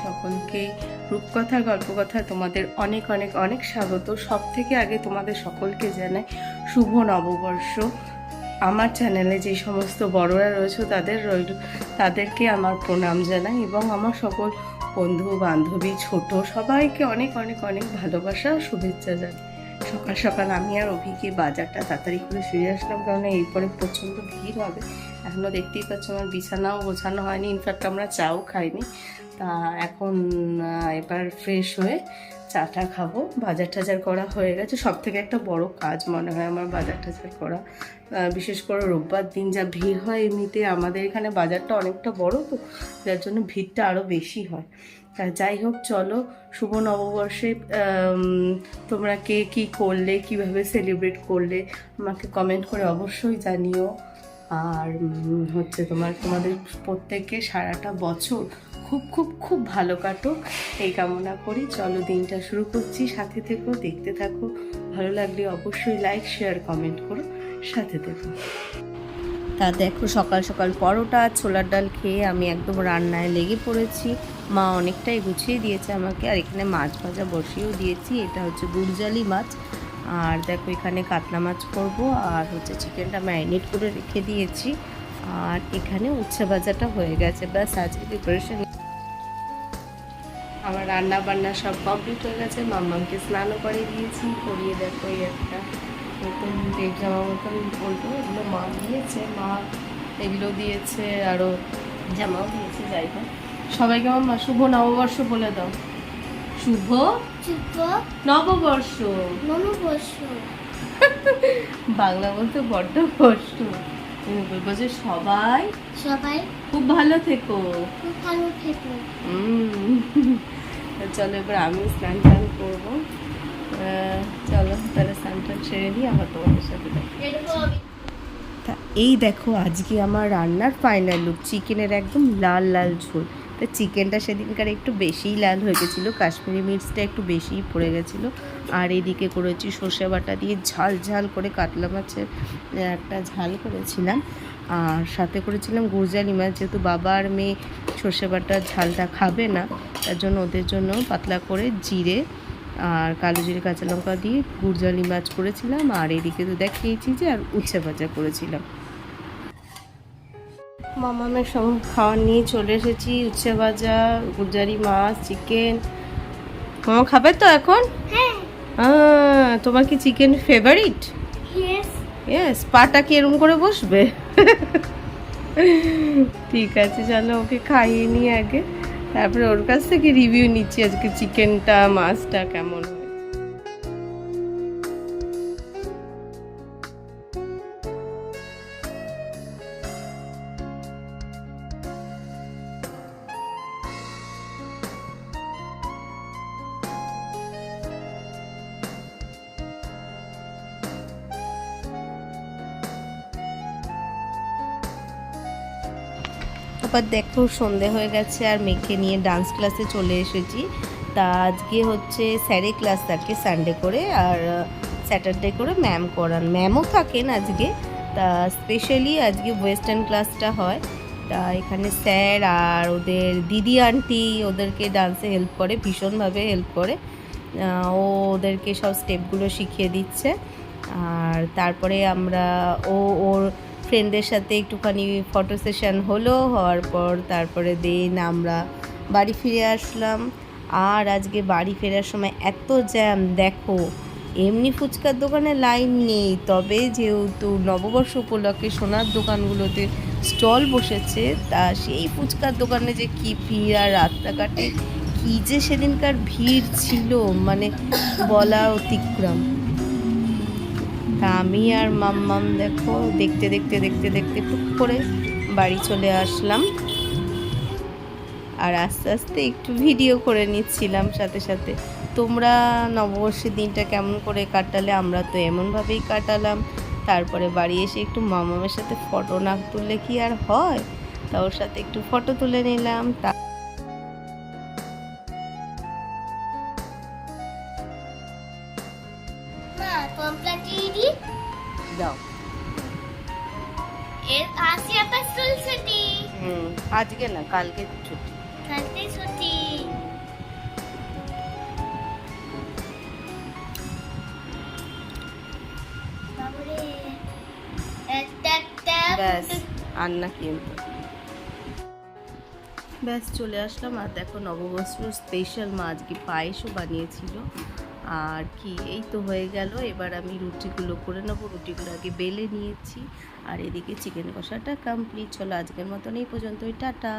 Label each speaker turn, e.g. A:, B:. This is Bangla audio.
A: সকলকে রূপকথার গল্পকথা তোমাদের অনেক অনেক অনেক স্বাগত। সব থেকে আগে তোমাদের সকলকে জানাই শুভ নববর্ষ। আমার চ্যানেলে যে সমস্ত বড়রা রয়েছে তাদেরকে আমার প্রণাম জানাই এবং আমার সকল বন্ধু বান্ধবী ছোট সবাইকে অনেক অনেক অনেক ভালোবাসা শুভেচ্ছা জানাই। সকাল সকাল আমি আর অভিকে বাজারটা তাড়াতাড়ি করে ফিরে আসলাম, কারণ এরপরে প্রচণ্ড ভিড় হবে। এখনও দেখতেই পাচ্ছ আমার বিছানাও গোছানো হয়নি, ইনফ্যাক্ট আমরা চাও খাইনি। তা এখন এবার ফ্রেশ হয়ে চাটা খাবো। বাজার টাজার করা হয়ে গেছে, সব থেকে একটা বড় কাজ মনে হয় আমার বাজার টাজার করা, বিশেষ করে রোববার দিন যা ভিড় হয়। এমনিতে আমাদের এখানে বাজারটা অনেকটা বড়, তো যার জন্য ভিড়টা আরও বেশি হয়। তা যাই হোক, চলো শুভ নববর্ষে তোমরা কে কী করলে, কিভাবে সেলিব্রেট করলে আমাকে কমেন্ট করে অবশ্যই জানিও। আর হচ্ছে তোমাদের প্রত্যেককে সারাটা বছর খুব খুব খুব ভালো কাটুক এই কামনা করি। চলো দিনটা শুরু করছি, সাথে থেকো, দেখতে থাকো। ভালো লাগলে অবশ্যই লাইক শেয়ার কমেন্ট করো, সাথে থেকো। তা দেখো, সকাল সকাল পরোটা ছোলার ডাল খেয়ে আমি একদম রান্নায় লেগে পড়েছি। মা অনেকটাই গুছিয়ে দিয়েছে আমাকে, আর এখানে মাছ ভাজা বসিয়েও দিয়েছি। এটা হচ্ছে গুড়জালি মাছ, আর দেখো এখানে কাতলা মাছ করব, আর হচ্ছে চিকেনটা ম্যারিনেট করে রেখে দিয়েছি। আর এখানে উচ্ছে ভাজাটা হয়ে গেছে, ব্যাস আজকে প্রিপারেশন। আমার রান্না বান্না সব কমপ্লিট হয়ে গেছে। মাম্মামকে স্নানও করিয়ে দিয়েছি, করিয়ে দেখো এই একটা নতুন বেগ জামা মতন বলবো, এগুলো মা দিয়েছে। মা এগুলো দিয়েছে, আরও জামাও দিয়েছে। যাই হোক, সবাইকে আমার শুভ নববর্ষ বলে দাও। শুভ নববর্ষ। বাংলা বলতে বড্ড কষ্ট। তুমি বলবো যে সবাই খুব ভালো থেকো। চলো এবার আমি স্নান টান করবো। চলো তাহলে স্নান টান সেরে নিই, আবার তোমাদের সাথে তা এই দেখো আজকে আমার রান্নার ফাইনাল লুক। চিকেনের একদম লাল লাল ঝোল। তা চিকেনটা সেদিনকার একটু বেশিই লাল হয়ে গেছিলো, কাশ্মীরি মির্চটা একটু বেশিই পড়ে গেছিলো। আর এদিকে করেছি সর্ষে বাটা দিয়ে ঝাল ঝাল করে কাতলা মাছের একটা ঝাল করেছিলাম, আর সাথে করেছিলাম গুড়জালি মাছ। যেহেতু বাবা আর মেয়ে সর্ষে বাটার ঝালটা খাবে না, তার জন্য ওদের জন্য পাতলা করে জিরে আর কালো জিরে কাঁচা লঙ্কা দিয়ে গুড়জালি মাছ করেছিলাম। আর এদিকে তো দেখিয়েছি যে আর উচ্ছে ভাজা করেছিলাম। মামামের সঙ্গে খাওয়ার নিয়ে চলে এসেছি। উচ্ছে ভাজা, গুড়জালি মাছ, চিকেন। মামা খাবে তো এখন? তোমার কি চিকেন ফেভারিট? ইয়েস। পাটা কি এরকম করে বসবে? ঠিক আছে, চলো ওকে খাইয়ে নিই আগে, তারপরে ওর কাছ থেকে রিভিউ নিচ্ছি আজকে চিকেনটা মাছটা কেমন হয়। তারপর দেখো সন্ধে হয়ে গেছে, আর মেয়েকে নিয়ে ডান্স ক্লাসে চলে এসেছি। তা আজকে হচ্ছে স্যারে ক্লাস থাকে সানডে করে, আর স্যাটারডে করে ম্যাম করান। ম্যামও থাকেন আজকে, তা স্পেশালি আজকে ওয়েস্টার্ন ক্লাসটা হয়। তা এখানে স্যার আর ওদের দিদি আন্টি ওদেরকে ডান্সে হেল্প করে, ভীষণভাবে হেল্প করে। ও ওদেরকে সব স্টেপগুলো শিখিয়ে দিচ্ছে। আর তারপরে আমরা ওর ফ্রেন্ডদের সাথে একটুখানি ফটো সেশন হওয়ার পর তারপরে আমরা বাড়ি ফিরে আসলাম। আর আজকে বাড়ি ফেরার সময় এত জ্যাম দেখো, এমনি ফুচকার দোকানে লাইন নেই, তবে যেহেতু নববর্ষ উপলক্ষে সোনার দোকানগুলোতে স্টল বসেছে, তা সেই ফুচকার দোকানে যে কি ভিড়, আর রাস্তাঘাটে কি যে সেদিনকার ভিড় ছিল, মানে বলা অতিক্রম। তা আমি আর মাম্মাম দেখো দেখতে দেখতে দেখতে দেখতে টুক করে বাড়ি চলে আসলাম। আর আস্তে আস্তে একটু ভিডিও করে নিচ্ছিলাম সাথে সাথে। তোমরা নববর্ষের দিনটা কেমন করে কাটালে? আমরা তো এমনভাবেই কাটালাম। তারপরে বাড়ি এসে একটু মাম্মামের সাথে ফটো না তুললে কি আর হয়, তা ওর সাথে একটু ফটো তুলে নিলাম। দাও আজকে না, কালকে ছুটি।
B: কালকে ছুটি। বাবরে একটা একটা
A: ব্যাস আর না কিন্তু ব্যাস চলে আসলাম। আর দেখো নববর্ষ স্পেশাল মা আজকে পায়েসও বানিয়েছিল। আর কি এই তো হয়ে গেল। এবার আমি রুটিগুলো করে নেবো। রুটিগুলো আগে বেলে নিয়েছি আর এদিকে চিকেন কষাটা কমপ্লিট। চলো আজকের মতন এই পর্যন্তই, টাটা।